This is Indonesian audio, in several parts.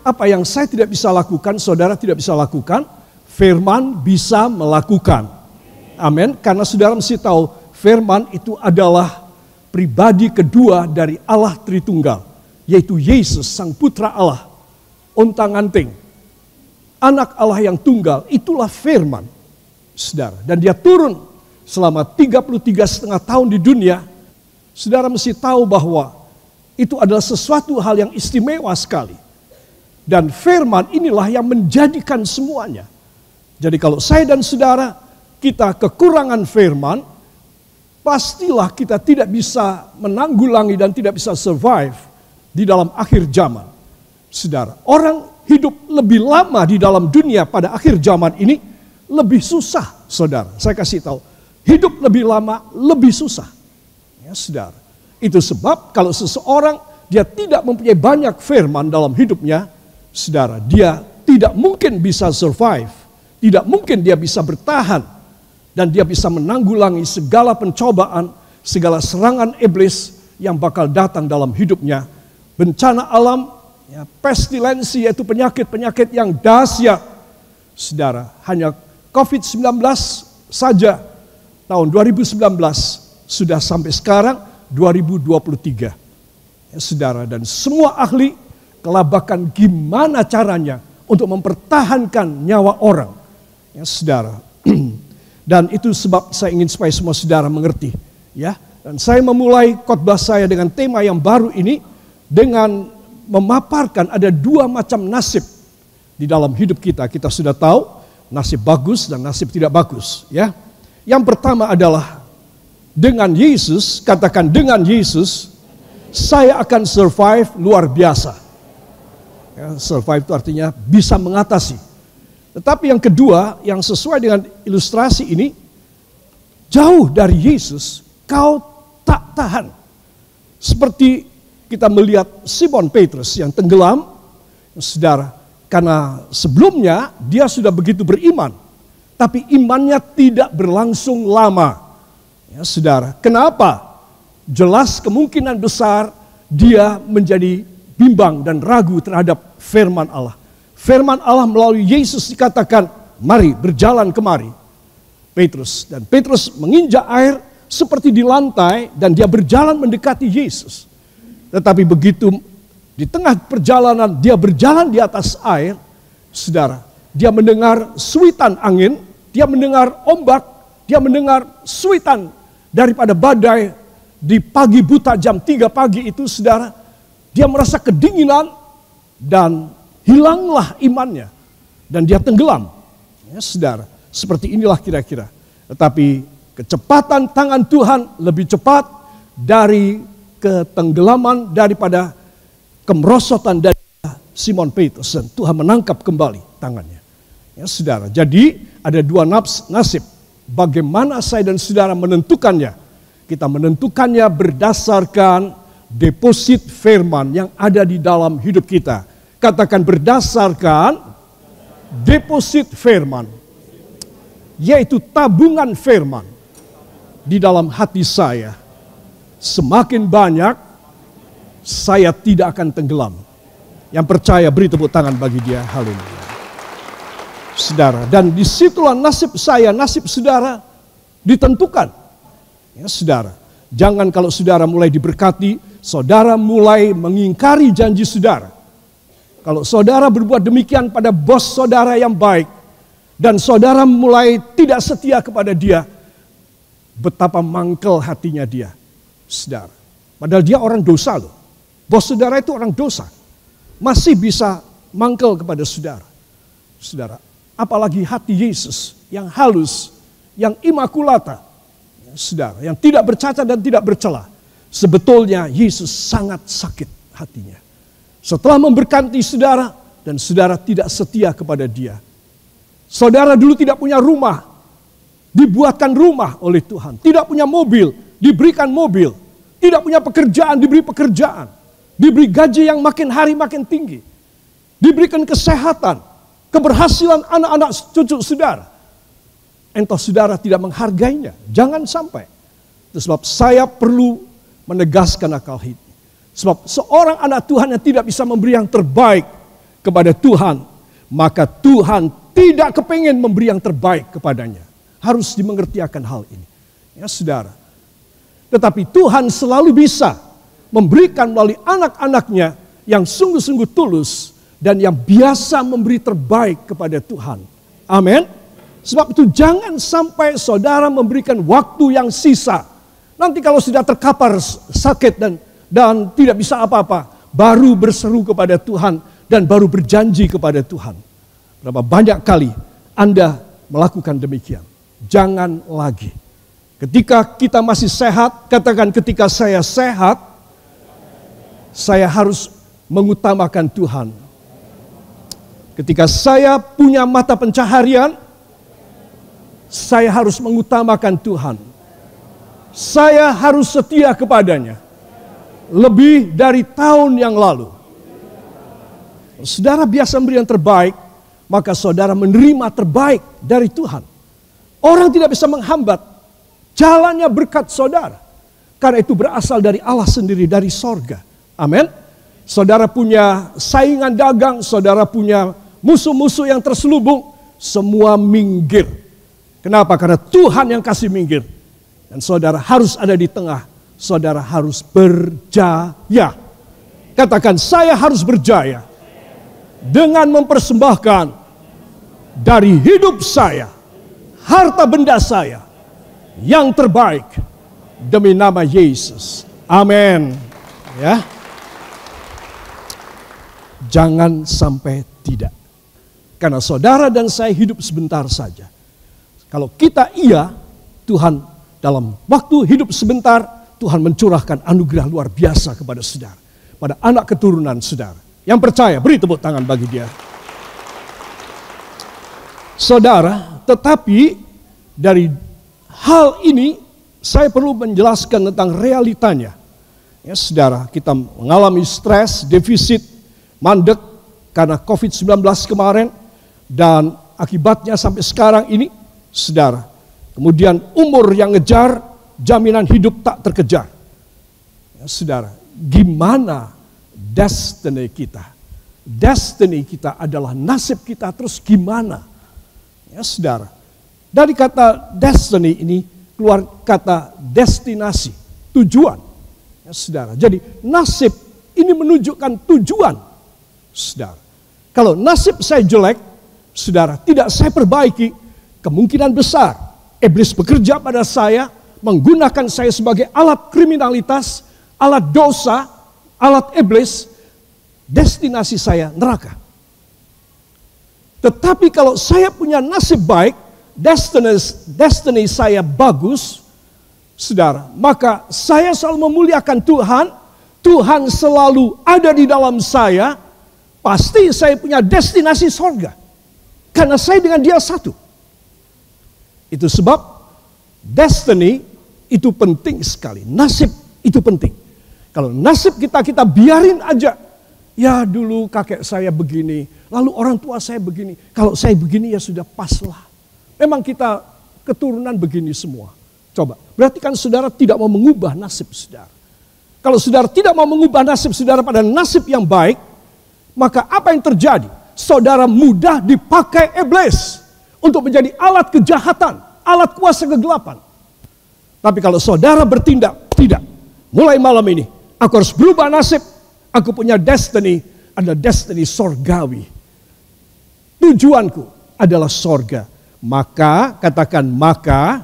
apa yang saya tidak bisa lakukan, saudara tidak bisa lakukan, firman bisa melakukan. Amin. Karena saudara mesti tahu, firman itu adalah pribadi kedua dari Allah Tritunggal, yaitu Yesus, Sang Putra Allah, ontang-anting, anak Allah yang tunggal, itulah firman, saudara. Dan dia turun selama 33,5 tahun di dunia. Saudara mesti tahu bahwa itu adalah sesuatu hal yang istimewa sekali. Dan firman inilah yang menjadikan semuanya. Jadi kalau saya dan saudara, kita kekurangan firman, pastilah kita tidak bisa menanggulangi dan tidak bisa survive di dalam akhir zaman. Saudara, orang hidup lebih lama di dalam dunia pada akhir zaman ini lebih susah, saudara. Saya kasih tahu, hidup lebih lama lebih susah. Ya, saudara. Itu sebab kalau seseorang dia tidak mempunyai banyak firman dalam hidupnya, saudara, dia tidak mungkin bisa survive, tidak mungkin dia bisa bertahan. Dan dia bisa menanggulangi segala pencobaan, segala serangan iblis yang bakal datang dalam hidupnya. Bencana alam, ya, pestilensi, yaitu penyakit-penyakit yang dahsyat. Saudara, hanya COVID-19 saja tahun 2019 sudah sampai sekarang 2023. Ya, saudara, dan semua ahli kelabakan gimana caranya untuk mempertahankan nyawa orang. Ya, saudara. Dan itu sebab saya ingin supaya semua saudara mengerti, ya. Dan saya memulai khotbah saya dengan tema yang baru ini dengan memaparkan ada dua macam nasib di dalam hidup kita. Kita sudah tahu nasib bagus dan nasib tidak bagus, ya. Yang pertama adalah dengan Yesus, katakan dengan Yesus saya akan survive luar biasa. Ya, survive itu artinya bisa mengatasi. Tetapi yang kedua, yang sesuai dengan ilustrasi ini, jauh dari Yesus, kau tak tahan. Seperti kita melihat Simon Petrus yang tenggelam, saudara, karena sebelumnya dia sudah begitu beriman, tapi imannya tidak berlangsung lama. Ya, saudara, kenapa? Jelas kemungkinan besar dia menjadi bimbang dan ragu terhadap firman Allah. Firman Allah melalui Yesus dikatakan, mari berjalan kemari. Petrus, dan Petrus menginjak air seperti di lantai dan dia berjalan mendekati Yesus. Tetapi begitu di tengah perjalanan dia berjalan di atas air, saudara, dia mendengar suitan angin, dia mendengar ombak, dia mendengar suitan daripada badai di pagi buta jam 3 pagi itu, saudara. Dia merasa kedinginan dan hilanglah imannya. Dan dia tenggelam. Ya, saudara, seperti inilah kira-kira. Tetapi kecepatan tangan Tuhan lebih cepat dari ketenggelaman daripada kemerosotan dari Simon Petrus. Dan Tuhan menangkap kembali tangannya. Ya, saudara, jadi ada dua nasib. Bagaimana saya dan saudara menentukannya? Kita menentukannya berdasarkan deposit firman yang ada di dalam hidup kita. Katakan berdasarkan deposit firman, yaitu tabungan firman di dalam hati saya. Semakin banyak, saya tidak akan tenggelam. Yang percaya beri tepuk tangan bagi dia. Haleluya. Saudara, dan disitulah nasib saya, nasib saudara ditentukan. Ya, saudara, jangan kalau saudara mulai diberkati, saudara mulai mengingkari janji saudara. Kalau saudara berbuat demikian pada bos saudara yang baik, dan saudara mulai tidak setia kepada dia, betapa mangkel hatinya dia, saudara. Padahal dia orang dosa loh. Bos saudara itu orang dosa. Masih bisa mangkel kepada saudara. Saudara, apalagi hati Yesus yang halus, yang imakulata, saudara, yang tidak bercacat dan tidak bercela. Sebetulnya Yesus sangat sakit hatinya. Setelah memberkati saudara, dan saudara tidak setia kepada dia. Saudara dulu tidak punya rumah, dibuatkan rumah oleh Tuhan. Tidak punya mobil, diberikan mobil. Tidak punya pekerjaan, diberi pekerjaan. Diberi gaji yang makin hari makin tinggi. Diberikan kesehatan, keberhasilan anak-anak cucu saudara. Entah saudara tidak menghargainya, jangan sampai. Itu sebab saya perlu menegaskan akal hati. Sebab seorang anak Tuhan yang tidak bisa memberi yang terbaik kepada Tuhan, maka Tuhan tidak kepingin memberi yang terbaik kepadanya. Harus dimengerti akan hal ini. Ya saudara. Tetapi Tuhan selalu bisa memberikan melalui anak-anaknya yang sungguh-sungguh tulus dan yang biasa memberi terbaik kepada Tuhan. Amin. Sebab itu jangan sampai saudara memberikan waktu yang sisa. Nanti kalau sudah terkapar sakit dan tidak bisa apa-apa, baru berseru kepada Tuhan dan baru berjanji kepada Tuhan. Berapa banyak kali Anda melakukan demikian. Jangan lagi. Ketika kita masih sehat, katakan ketika saya sehat, saya harus mengutamakan Tuhan. Ketika saya punya mata pencaharian, saya harus mengutamakan Tuhan. Saya harus setia kepadanya. Lebih dari tahun yang lalu. Saudara biasa memberi yang terbaik, maka saudara menerima terbaik dari Tuhan. Orang tidak bisa menghambat jalannya berkat saudara. Karena itu berasal dari Allah sendiri, dari sorga. Amin. Saudara punya saingan dagang, saudara punya musuh-musuh yang terselubung, semua minggir. Kenapa? Karena Tuhan yang kasih minggir. Dan saudara harus ada di tengah. Saudara harus berjaya. Katakan, saya harus berjaya. Dengan mempersembahkan dari hidup saya, harta benda saya, yang terbaik demi nama Yesus. Amin. Ya. Jangan sampai tidak. Karena saudara dan saya hidup sebentar saja. Kalau kita Tuhan dalam waktu hidup sebentar, Tuhan mencurahkan anugerah luar biasa kepada saudara. Pada anak keturunan saudara. Yang percaya, beri tepuk tangan bagi dia. Saudara, tetapi dari hal ini saya perlu menjelaskan tentang realitanya. Ya saudara, kita mengalami stres, defisit, mandek karena COVID-19 kemarin. Dan akibatnya sampai sekarang ini, saudara. Kemudian umur yang ngejar, jaminan hidup tak terkejar. Ya, saudara, gimana destiny kita? Destiny kita adalah nasib kita, terus gimana? Ya saudara, dari kata destiny ini keluar kata destinasi, tujuan. Ya saudara, jadi nasib ini menunjukkan tujuan. Saudara, kalau nasib saya jelek, saudara, tidak saya perbaiki, kemungkinan besar iblis bekerja pada saya, menggunakan saya sebagai alat kriminalitas, alat dosa, alat iblis, destinasi saya neraka. Tetapi kalau saya punya nasib baik, destiny saya bagus, saudara, maka saya selalu memuliakan Tuhan, Tuhan selalu ada di dalam saya, pasti saya punya destinasi sorga. Karena saya dengan dia satu. Itu sebab destiny itu penting sekali. Nasib itu penting. Kalau nasib kita biarin aja. Ya dulu kakek saya begini, lalu orang tua saya begini. Kalau saya begini ya sudah paslah. Memang kita keturunan begini semua. Coba, berarti kan saudara tidak mau mengubah nasib saudara. Kalau saudara tidak mau mengubah nasib saudara pada nasib yang baik, maka apa yang terjadi? Saudara mudah dipakai iblis untuk menjadi alat kejahatan, alat kuasa kegelapan. Tapi kalau saudara bertindak, tidak. Mulai malam ini, aku harus berubah nasib. Aku punya destiny, adalah destiny sorgawi. Tujuanku adalah sorga. Maka, katakan maka,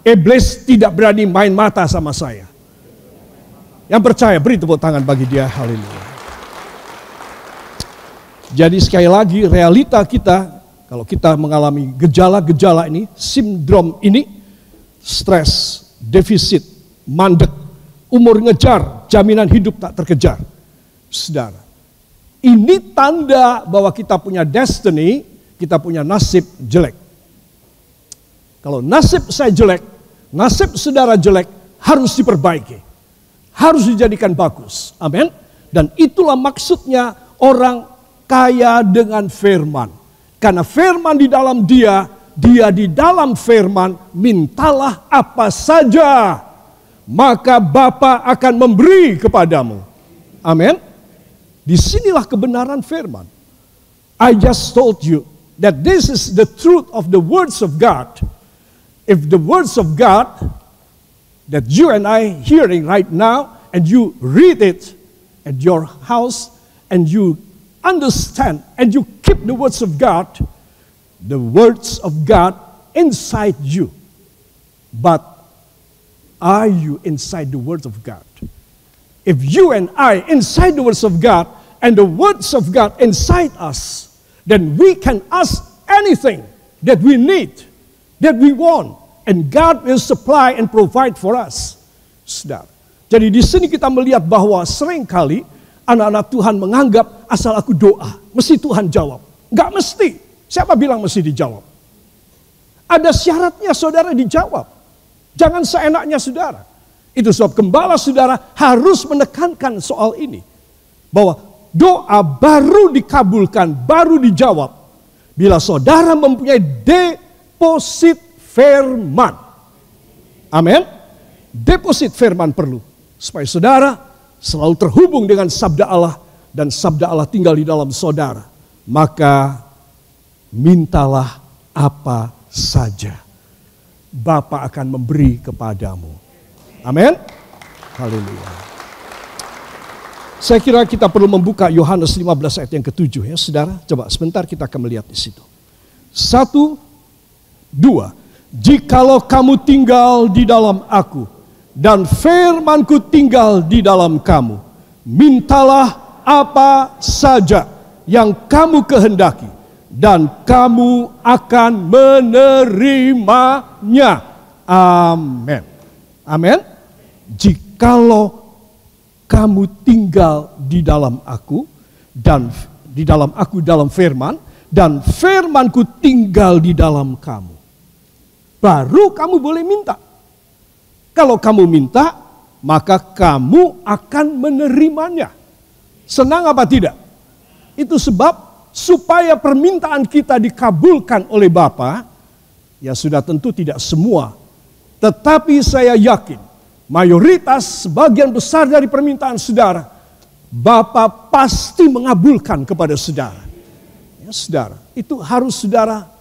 iblis tidak berani main mata sama saya. Yang percaya, beri tepuk tangan bagi dia. Haleluya. Jadi sekali lagi realita kita, kalau kita mengalami gejala-gejala ini, sindrom ini, stres, defisit, mandek, umur ngejar, jaminan hidup tak terkejar. Saudara, ini tanda bahwa kita punya destiny, kita punya nasib jelek. Kalau nasib saya jelek, nasib saudara jelek, harus diperbaiki. Harus dijadikan bagus. Amin. Dan itulah maksudnya orang kaya dengan firman. Karena firman di dalam dia di dalam firman, mintalah apa saja, maka Bapa akan memberi kepadamu. Amin. Disinilah kebenaran firman. I just told you that this is the truth of the words of God. If the words of God that you and I hearing right now, and you read it at your house, and you understand, and you keep the words of God inside you. But are you inside the words of God? If you and I inside the words of God, and the words of God inside us, then we can ask anything that we need, that we want, and God will supply and provide for us. Saudara. Jadi di sini kita melihat bahwa seringkali anak-anak Tuhan menganggap asal aku doa, mesti Tuhan jawab. Enggak mesti. Siapa bilang mesti dijawab? Ada syaratnya saudara dijawab. Jangan seenaknya saudara. Itu sebab gembala saudara harus menekankan soal ini. Bahwa doa baru dikabulkan, baru dijawab bila saudara mempunyai deposit firman. Amin. Deposit firman perlu supaya saudara selalu terhubung dengan sabda Allah dan sabda Allah tinggal di dalam saudara. Maka mintalah apa saja, Bapa akan memberi kepadamu. Amin. Haleluya. Saya kira kita perlu membuka Yohanes 15 ayat yang ke-7 ya, saudara. Coba sebentar kita akan melihat di situ. 1, 2. Jikalau kamu tinggal di dalam aku dan firmanku tinggal di dalam kamu, mintalah apa saja yang kamu kehendaki dan kamu akan menerimanya. Amin. Amin. Jikalau kamu tinggal di dalam aku dan di dalam aku dalam firman dan firmanku tinggal di dalam kamu, baru kamu boleh minta. Kalau kamu minta, maka kamu akan menerimanya. Senang apa tidak? Itu sebab supaya permintaan kita dikabulkan oleh Bapa, ya sudah tentu tidak semua. Tetapi saya yakin, mayoritas, sebagian besar dari permintaan saudara, Bapa pasti mengabulkan kepada saudara. Ya saudara, itu harus saudara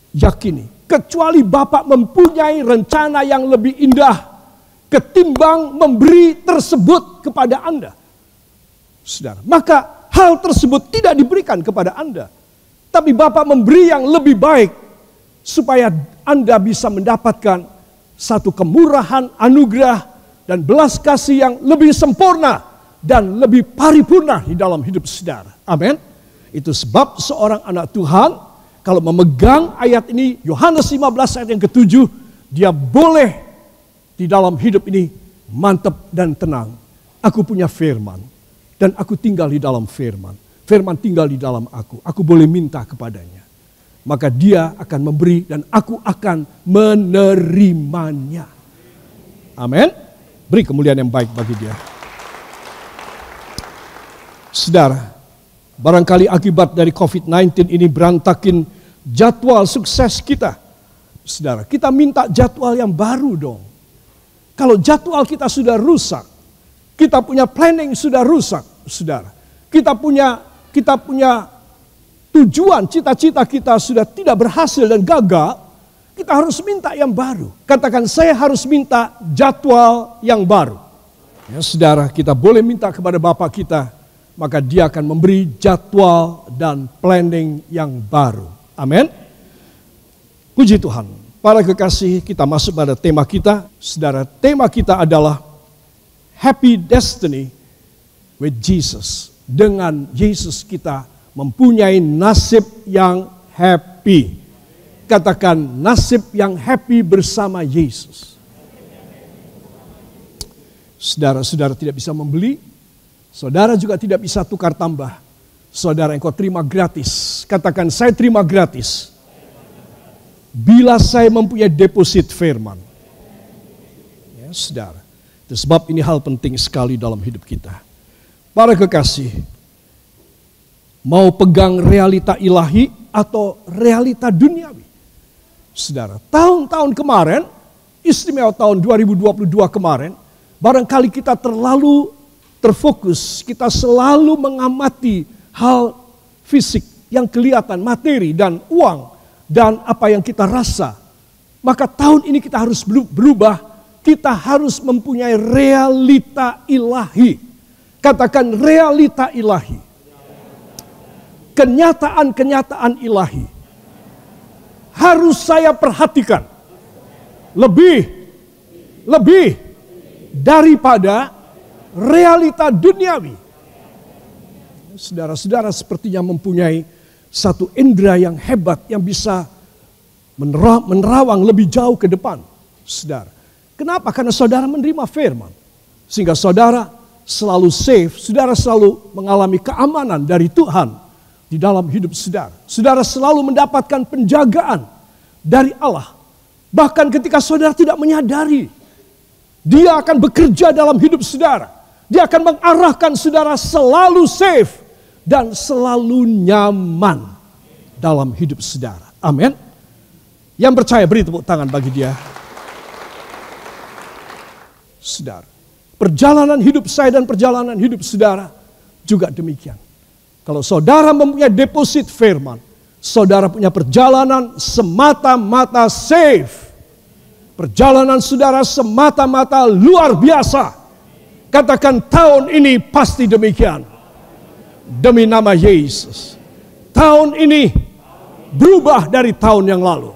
yakini. Kecuali Bapak mempunyai rencana yang lebih indah ketimbang memberi tersebut kepada Anda. Saudara, maka hal tersebut tidak diberikan kepada Anda. Tapi Bapak memberi yang lebih baik supaya Anda bisa mendapatkan satu kemurahan, anugerah, dan belas kasih yang lebih sempurna dan lebih paripurna di dalam hidup saudara. Amin. Itu sebab seorang anak Tuhan kalau memegang ayat ini, Yohanes 15 ayat yang ke-7, dia boleh di dalam hidup ini mantap dan tenang. Aku punya firman dan aku tinggal di dalam firman. Firman tinggal di dalam aku. Aku boleh minta kepadanya. Maka dia akan memberi dan aku akan menerimanya. Amin. Beri kemuliaan yang baik bagi dia. Saudara, barangkali akibat dari COVID-19 ini berantakin jadwal sukses kita. Saudara, kita minta jadwal yang baru dong. Kalau jadwal kita sudah rusak, kita punya planning sudah rusak, saudara. Kita punya tujuan, cita-cita kita sudah tidak berhasil dan gagal, kita harus minta yang baru. Katakan, saya harus minta jadwal yang baru. Ya, saudara, kita boleh minta kepada Bapa kita, maka dia akan memberi jadwal dan planning yang baru. Amin. Puji Tuhan. Para kekasih, kita masuk pada tema kita. Saudara, tema kita adalah Happy Destiny with Jesus. Dengan Yesus kita mempunyai nasib yang happy. Katakan, nasib yang happy bersama Yesus. Saudara-saudara tidak bisa membeli, saudara juga tidak bisa tukar tambah. Saudara, engkau terima gratis. Katakan, saya terima gratis. Bila saya mempunyai deposit firman. Ya, saudara. Itu sebab ini hal penting sekali dalam hidup kita. Para kekasih, mau pegang realita ilahi atau realita duniawi. Saudara, tahun-tahun kemarin, istimewa tahun 2022 kemarin, barangkali kita terlalu terfokus, kita selalu mengamati hal fisik yang kelihatan, materi dan uang dan apa yang kita rasa. Maka tahun ini kita harus berubah, kita harus mempunyai realita ilahi. Katakan realita ilahi. Kenyataan-kenyataan ilahi. Harus saya perhatikan. Lebih daripada realita duniawi. Saudara-saudara sepertinya mempunyai satu indera yang hebat yang bisa menerawang lebih jauh ke depan. Saudara. Kenapa? Karena saudara menerima firman. Sehingga saudara selalu safe, saudara selalu mengalami keamanan dari Tuhan di dalam hidup saudara. Saudara selalu mendapatkan penjagaan dari Allah. Bahkan ketika saudara tidak menyadari, Dia akan bekerja dalam hidup saudara. Dia akan mengarahkan saudara selalu safe dan selalu nyaman dalam hidup saudara. Amin. Yang percaya beri tepuk tangan bagi dia. Saudara, perjalanan hidup saya dan perjalanan hidup saudara juga demikian. Kalau saudara mempunyai deposit firman, saudara punya perjalanan semata-mata safe. Perjalanan saudara semata-mata luar biasa. Katakan tahun ini pasti demikian. Demi nama Yesus. Tahun ini berubah dari tahun yang lalu.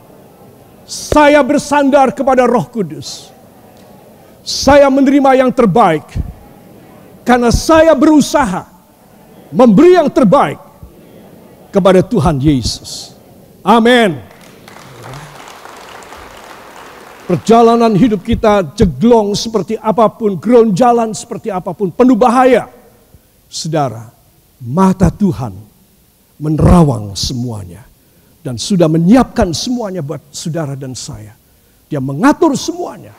Saya bersandar kepada Roh Kudus. Saya menerima yang terbaik. Karena saya berusaha memberi yang terbaik kepada Tuhan Yesus. Amin. Perjalanan hidup kita jeglong seperti apapun, geronjalan seperti apapun, penuh bahaya. Saudara, mata Tuhan menerawang semuanya. Dan sudah menyiapkan semuanya buat saudara dan saya. Dia mengatur semuanya.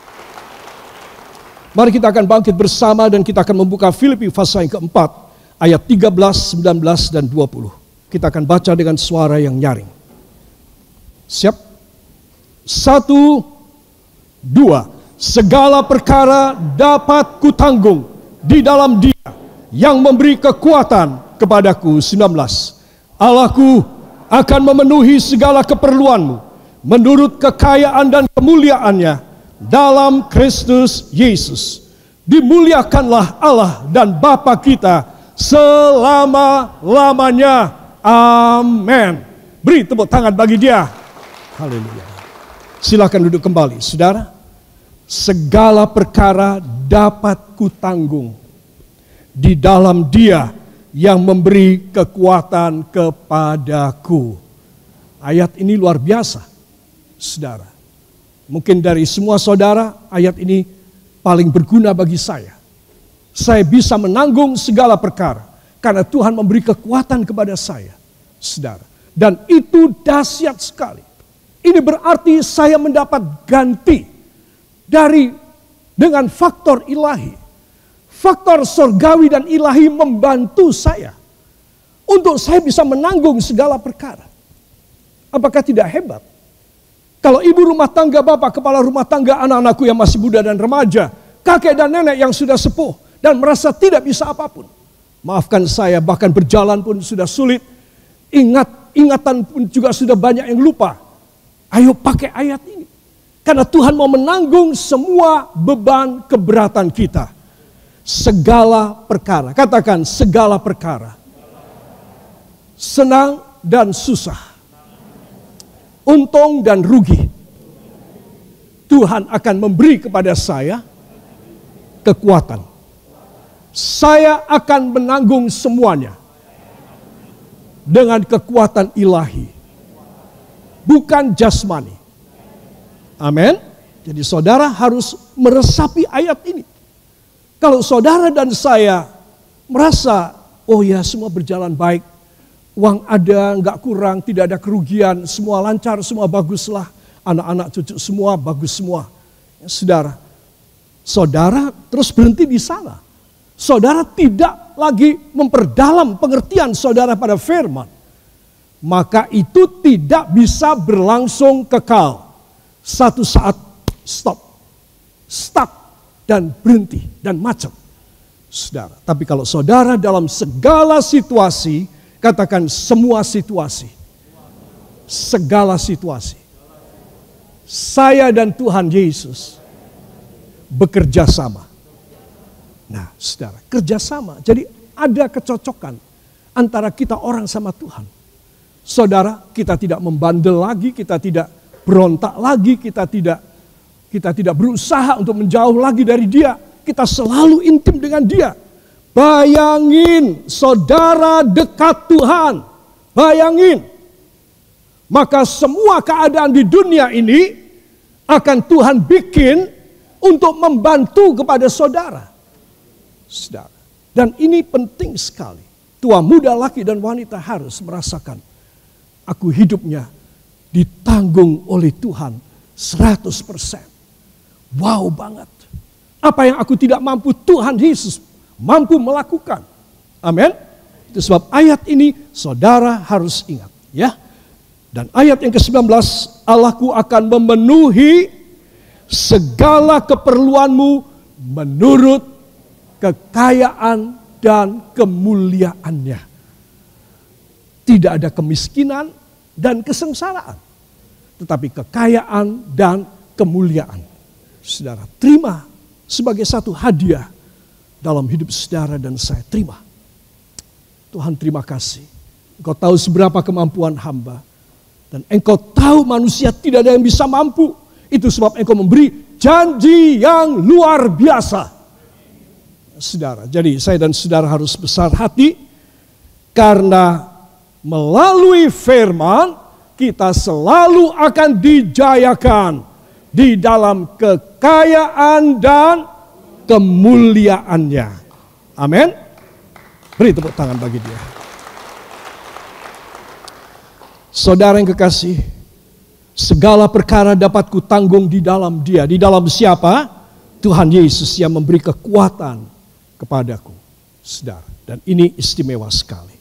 Mari kita akan bangkit bersama dan kita akan membuka Filipi pasal yang keempat. Ayat 13, 19, dan 20. Kita akan baca dengan suara yang nyaring. Siap? 1, 2. Segala perkara dapat kutanggung di dalam Dia yang memberi kekuatan kepadaku. 19. Allahku akan memenuhi segala keperluanmu menurut kekayaan dan kemuliaannya dalam Kristus Yesus. Dimuliakanlah Allah dan Bapa kita selama-lamanya. Amin. Beri tepuk tangan bagi Dia. Haleluya. Silakan duduk kembali, saudara. Segala perkara dapat kutanggung di dalam Dia yang memberi kekuatan kepadaku. Ayat ini luar biasa, saudara. Mungkin dari semua saudara, ayat ini paling berguna bagi saya. Saya bisa menanggung segala perkara karena Tuhan memberi kekuatan kepada saya, saudara. Dan itu dahsyat sekali. Ini berarti saya mendapat ganti dengan faktor ilahi. Faktor surgawi dan ilahi membantu saya untuk saya bisa menanggung segala perkara. Apakah tidak hebat? Kalau ibu rumah tangga, bapak kepala rumah tangga, anak-anakku yang masih muda dan remaja, kakek dan nenek yang sudah sepuh dan merasa tidak bisa apapun. Maafkan saya, bahkan berjalan pun sudah sulit. Ingatan pun juga sudah banyak yang lupa. Ayo pakai ayat ini. Karena Tuhan mau menanggung semua beban keberatan kita. Segala perkara. Katakan segala perkara. Senang dan susah. Untung dan rugi. Tuhan akan memberi kepada saya kekuatan. Saya akan menanggung semuanya. Dengan kekuatan ilahi. Bukan jasmani. Amin. Jadi saudara harus meresapi ayat ini. Kalau saudara dan saya merasa, oh ya semua berjalan baik, uang ada, nggak kurang, tidak ada kerugian, semua lancar, semua baguslah, anak-anak cucu semua bagus semua. Ya, saudara terus berhenti di sana. Saudara tidak lagi memperdalam pengertian saudara pada firman. Maka itu tidak bisa berlangsung kekal. Satu saat stop, stuck, dan berhenti, dan macet. Saudara, tapi kalau saudara dalam segala situasi Katakan semua situasi. Segala situasi. Saya dan Tuhan Yesus bekerja sama. Nah, saudara, kerjasama. Jadi ada kecocokan antara kita orang sama Tuhan. Saudara, kita tidak membandel lagi, kita tidak berontak lagi, kita tidak berusaha untuk menjauh lagi dari Dia. Kita selalu intim dengan Dia. Bayangin saudara dekat Tuhan. Bayangin. Maka semua keadaan di dunia ini akan Tuhan bikin untuk membantu kepada saudara. Saudara. Dan ini penting sekali. Tua, muda, laki dan wanita harus merasakan. Aku hidupnya ditanggung oleh Tuhan 100%. Wow banget. Apa yang aku tidak mampu, Tuhan Yesus mampu melakukan. Amin. Itu sebab ayat ini saudara harus ingat. Ya. Dan ayat yang ke-19, Allahku akan memenuhi segala keperluanmu menurut kekayaan dan kemuliaannya. Tidak ada kemiskinan dan kesengsaraan, tetapi kekayaan dan kemuliaan. Saudara, terima sebagai satu hadiah dalam hidup saudara dan saya. Terima. Tuhan, terima kasih. Engkau tahu seberapa kemampuan hamba. Dan Engkau tahu manusia tidak ada yang bisa mampu. Itu sebab Engkau memberi janji yang luar biasa. Saudara, jadi saya dan saudara harus besar hati. Karena melalui firman kita selalu akan dijayakan di dalam kekayaan dan kemuliaannya. Amin. Beri tepuk tangan bagi Dia. Saudara yang kekasih, segala perkara dapat kutanggung di dalam Dia. Di dalam siapa? Tuhan Yesus yang memberi kekuatan kepadaku. Saudara, dan ini istimewa sekali.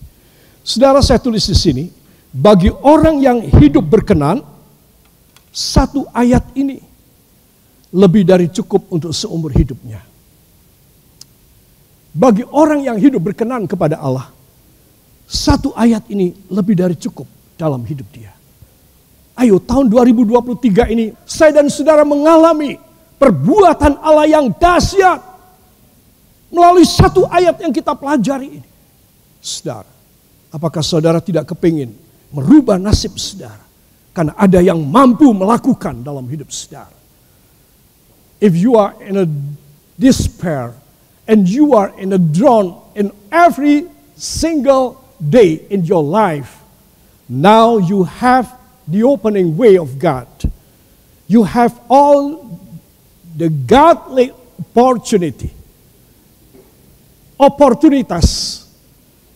Saudara, saya tulis di sini, bagi orang yang hidup berkenan, satu ayat ini lebih dari cukup untuk seumur hidupnya. Bagi orang yang hidup berkenan kepada Allah, satu ayat ini lebih dari cukup dalam hidup dia. Ayo, tahun 2023 ini saya dan saudara mengalami perbuatan Allah yang dahsyat melalui satu ayat yang kita pelajari ini. Saudara, apakah saudara tidak kepingin merubah nasib saudara? Karena ada yang mampu melakukan dalam hidup saudara. If you are in a despair and you are in a drawn in every single day in your life, now you have the opening way of God. You have all the godly opportunitas,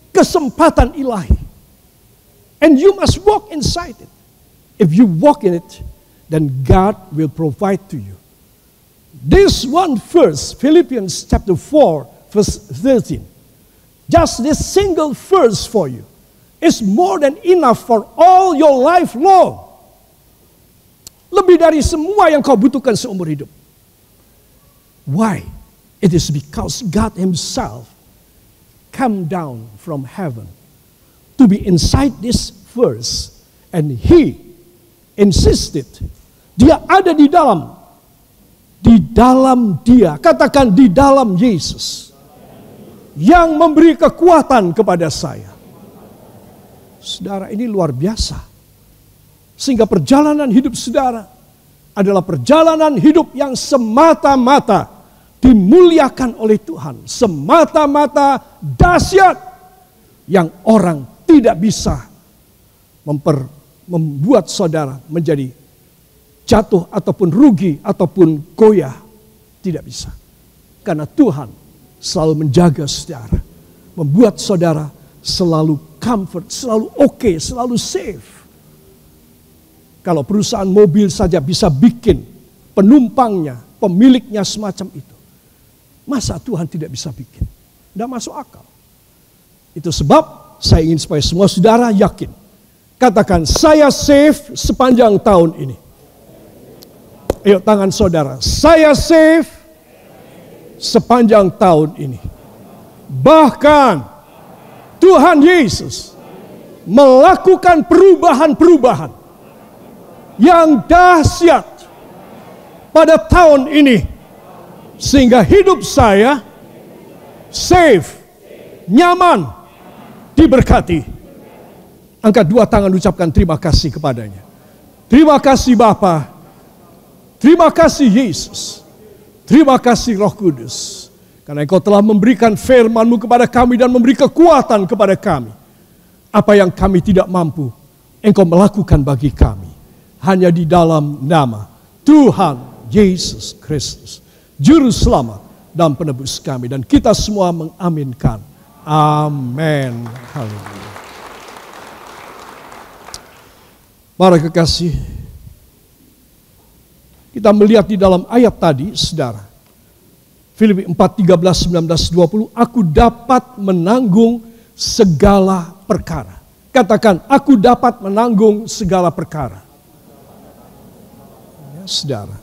kesempatan ilahi. And you must walk inside it. If you walk in it, then God will provide to you. This one verse, Philippians chapter 4, verse 13. Just this single verse for you is more than enough for all your life long. Lebih dari semua yang kau butuhkan seumur hidup. Why? It is because God Himself came down from heaven to be inside this verse, and He insisted. Dia ada di dalam Dia. Katakan di dalam Yesus yang memberi kekuatan kepada saya. Saudara, ini luar biasa. Sehingga perjalanan hidup saudara adalah perjalanan hidup yang semata-mata dimuliakan oleh Tuhan. Semata-mata dahsyat yang orang tidak bisa membuat saudara menjadi jatuh ataupun rugi ataupun goyah. Tidak bisa. Karena Tuhan selalu menjaga saudara. Membuat saudara selalu comfort, selalu oke, selalu safe. Kalau perusahaan mobil saja bisa bikin penumpangnya, pemiliknya semacam itu. Masa Tuhan tidak bisa bikin? Tidak masuk akal. Itu sebab saya ingin supaya semua saudara yakin. Katakan, saya safe sepanjang tahun ini. Ayo tangan saudara, saya safe sepanjang tahun ini. Bahkan Tuhan Yesus melakukan perubahan-perubahan yang dahsyat pada tahun ini, sehingga hidup saya safe, nyaman, diberkati. Angkat dua tangan, ucapkan terima kasih kepadanya. Terima kasih Bapa, terima kasih Yesus, terima kasih Roh Kudus, karena Engkau telah memberikan firman-Mu kepada kami dan memberi kekuatan kepada kami. Apa yang kami tidak mampu, Engkau melakukan bagi kami. Hanya di dalam nama Tuhan Yesus Kristus, Juru Selamat dan Penebus kami. Dan kita semua mengaminkan. Amin. Haleluya. Para kekasih, kita melihat di dalam ayat tadi, saudara. Filipi 4:13, 19, 20. Aku dapat menanggung segala perkara. Katakan, aku dapat menanggung segala perkara. Ya, saudara.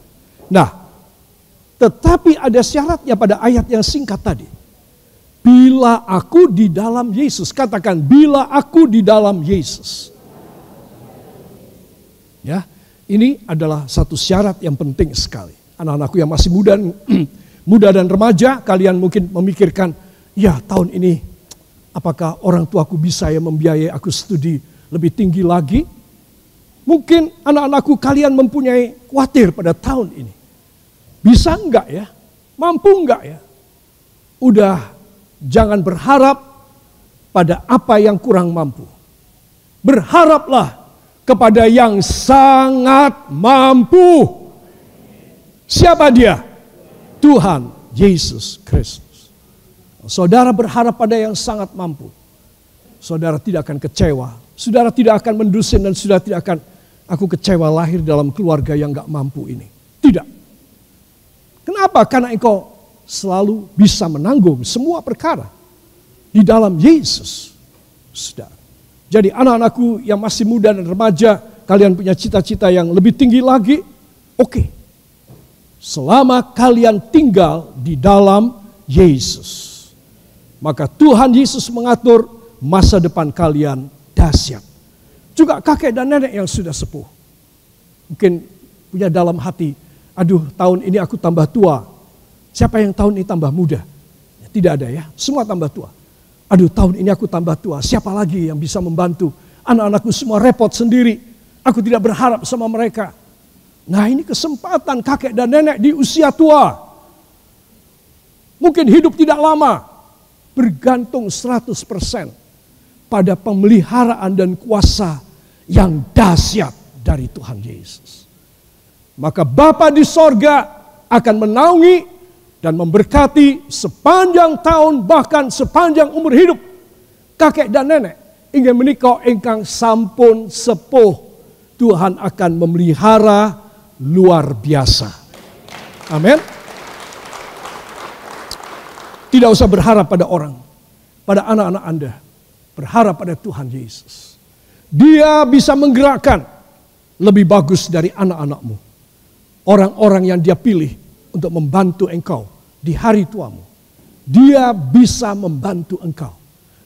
Nah, tetapi ada syaratnya pada ayat yang singkat tadi. Bila aku di dalam Yesus. Katakan, bila aku di dalam Yesus. Ya, ini adalah satu syarat yang penting sekali. Anak-anakku yang masih muda dan remaja, kalian mungkin memikirkan, ya tahun ini apakah orang tuaku bisa ya membiayai aku studi lebih tinggi lagi? Mungkin anak-anakku kalian mempunyai khawatir pada tahun ini. Bisa enggak ya? Mampu enggak ya? Udah, jangan berharap pada apa yang kurang mampu. Berharaplah kepada yang sangat mampu. Siapa dia? Tuhan Yesus Kristus. Saudara berharap pada yang sangat mampu. Saudara tidak akan kecewa. Saudara tidak akan mendusin dan saudara tidak akan, aku kecewa lahir dalam keluarga yang gak mampu ini. Tidak. Kenapa? Karena engkau selalu bisa menanggung semua perkara di dalam Yesus. Saudara. Jadi anak-anakku yang masih muda dan remaja, kalian punya cita-cita yang lebih tinggi lagi, oke. Selama kalian tinggal di dalam Yesus, maka Tuhan Yesus mengatur masa depan kalian dahsyat. Juga kakek dan nenek yang sudah sepuh, mungkin punya dalam hati, aduh tahun ini aku tambah tua. Siapa yang tahun ini tambah muda? Tidak ada ya, semua tambah tua. Aduh tahun ini aku tambah tua, siapa lagi yang bisa membantu? Anak-anakku semua repot sendiri, aku tidak berharap sama mereka. Nah ini kesempatan kakek dan nenek di usia tua. Mungkin hidup tidak lama, bergantung 100% pada pemeliharaan dan kuasa yang dahsyat dari Tuhan Yesus. Maka Bapa di sorga akan menaungi dan memberkati sepanjang tahun, bahkan sepanjang umur hidup kakek dan nenek. Ingin menikah engkang sampun sepuh, Tuhan akan memelihara luar biasa. Amin. Tidak usah berharap pada orang, pada anak-anak Anda. Berharap pada Tuhan Yesus. Dia bisa menggerakkan lebih bagus dari anak-anakmu. Orang-orang yang dia pilih untuk membantu engkau di hari tuamu. Dia bisa membantu engkau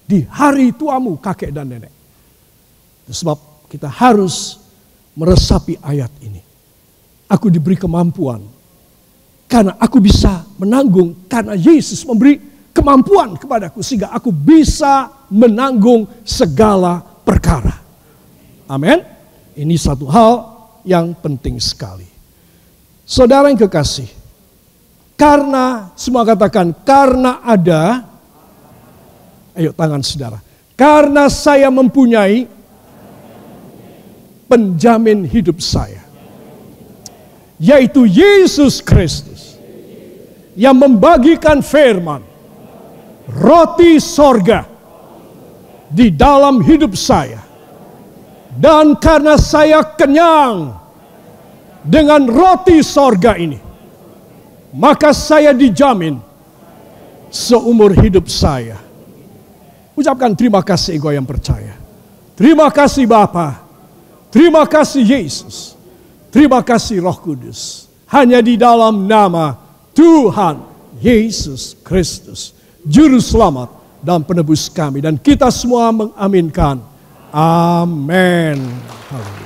di hari tuamu, kakek dan nenek. Sebab kita harus meresapi ayat ini. Aku diberi kemampuan karena aku bisa menanggung, karena Yesus memberi kemampuan kepadaku sehingga aku bisa menanggung segala perkara. Amin. Ini satu hal yang penting sekali. Saudara yang kekasih, karena, semua katakan, karena ada, ayo tangan saudara, karena saya mempunyai penjamin hidup saya, yaitu Yesus Kristus, yang membagikan firman, roti sorga, di dalam hidup saya. Dan karena saya kenyang dengan roti sorga ini, maka saya dijamin seumur hidup saya. Ucapkan terima kasih engkau yang percaya. Terima kasih Bapa. Terima kasih Yesus. Terima kasih Roh Kudus. Hanya di dalam nama Tuhan Yesus Kristus, Juru Selamat dan Penebus kami. Dan kita semua mengaminkan. Amin. Haleluya.